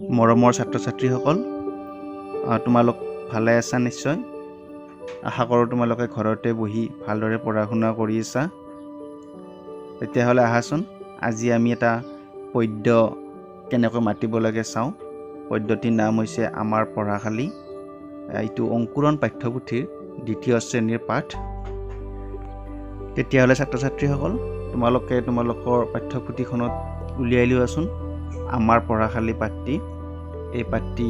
মৰমৰ ছাত্ৰ ছাত্ৰীসকল, তোমালোক ভালে আছা নিশ্চয়। আশা কৰোঁ তোমালোকে ঘৰতে বহি ভালদৰে পঢ়া শুনা কৰি আছা। তেতিয়াহ'লে আহাচোন আজি আমি এটা পদ্য কেনেকৈ মাতিব লাগে চাওঁ। পদ্যটিৰ নাম হৈছে আমাৰ পঢ়াশালী। এইটো অংকুৰণ পাঠ্যপুথিৰ ২য় শ্ৰেণীৰ পাঠ। তেতিয়াহ'লে ছাত্ৰ ছাত্ৰীসকল, তোমালোকে তোমালোকৰ পাঠ্যপুথিখনত উলিয়াই লোৱাচোন আমাৰ পঢ়াশালী পাঠটি। এই পাঠটি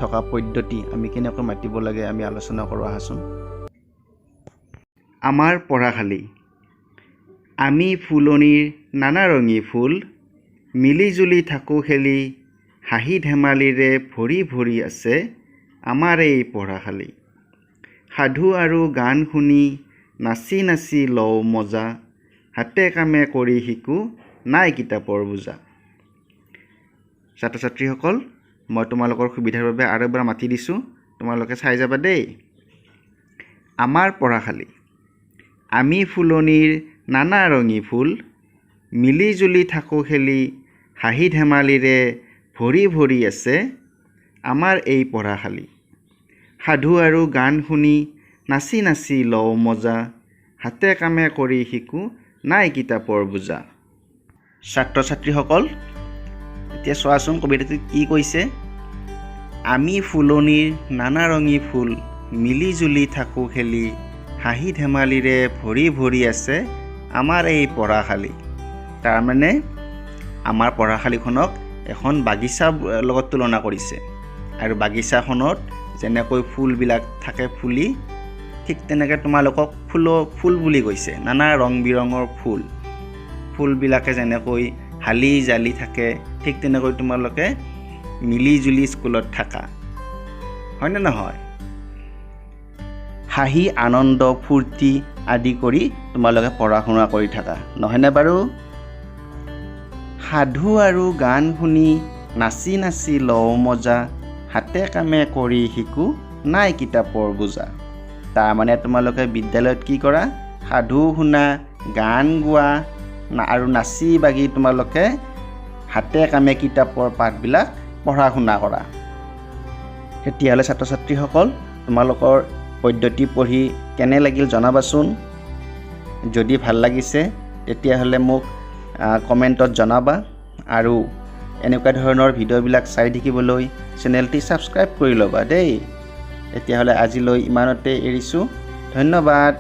থকা পদ্যটি আমি কেনেকৈ মাতিব লাগে আমি আলোচনা কৰোঁ আহাচোন। আমাৰ পঢ়াশালী। আমি ফুলনিৰ নানা ৰঙী ফুল, মিলি জুলি থাকোঁ খেলি, হাঁহি ধেমালিৰে ভৰি ভৰি আছে আমাৰ এই পঢ়াশালী। সাধু আৰু গান শুনি নাচি নাচি লওঁ মজা, হাতে কামে কৰি শিকোঁ নাই কিতাপৰ বোজা। ছাত্ৰ ছাত্ৰীসকল, মই তোমালোকৰ সুবিধাৰ বাবে আৰু এবাৰ মাতি দিছোঁ, তোমালোকে চাই যাবা দেই। আমাৰ পঢ়াশালী। আমি ফুলনিৰ নানা ৰঙী ফুল, মিলি জুলি থাকোঁ খেলি, হাঁহি ধেমালিৰে ভৰি ভৰি আছে আমাৰ এই পঢ়াশালী। সাধু আৰু গান শুনি নাচি নাচি লওঁ মজা, হাতে কামে কৰি শিকোঁ নাই কিতাপৰ বোজা। ছাত্ৰ ছাত্ৰীসকল, এতিয়া চোৱাচোন কবিতাটোত কি কৈছে। আমি ফুলনিৰ নানা ৰঙী ফুল, মিলি জুলি থাকোঁ খেলি, হাঁহি ধেমালিৰে ভৰি ভৰি আছে আমাৰ এই পঢ়াশালী। তাৰমানে আমাৰ পঢ়াশালীখনক এখন বাগিচাৰ লগত তুলনা কৰিছে। আৰু বাগিচাখনত যেনেকৈ ফুলবিলাক থাকে ফুলি, ঠিক তেনেকৈ তোমালোকক ফুল বুলি কৈছে। নানা ৰং বিৰঙৰ ফুলবিলাকে যেনেকৈ হালি জালি থাকে, ঠিক তেনেকৈ তোমালোকে মিলি জুলি স্কুলত থাকা, হয়নে নহয়? হাঁহি আনন্দ ফূৰ্তি আদি কৰি তোমালোকে পঢ়া শুনা কৰি থাকা, নহয়নে বাৰু? সাধু আৰু গান শুনি নাচি নাচি লওঁ মজা, হাতে কামে কৰি শিকোঁ নাই কিতাপৰ বোজা। তাৰমানে তোমালোকে বিদ্যালয়ত কি কৰা? সাধু শুনা, গান গোৱা আৰু নাচি বাগি তোমালোকে হাতে কামে কিতাপৰ পাঠবিলাক পঢ়া শুনা কৰা। তেতিয়াহ'লে ছাত্ৰ ছাত্ৰীসকল, তোমালোকৰ পদ্যটি পঢ়ি কেনে লাগিল জনাবাচোন। যদি ভাল লাগিছে তেতিয়াহ'লে মোক কমেণ্টত জনাবা। আৰু এনেকুৱা ধৰণৰ ভিডিঅ'বিলাক চাই থাকিবলৈ চেনেলটি ছাবস্ক্ৰাইব কৰি ল'বা দেই। তেতিয়াহ'লে আজিলৈ ইমানতে এৰিছোঁ। ধন্যবাদ।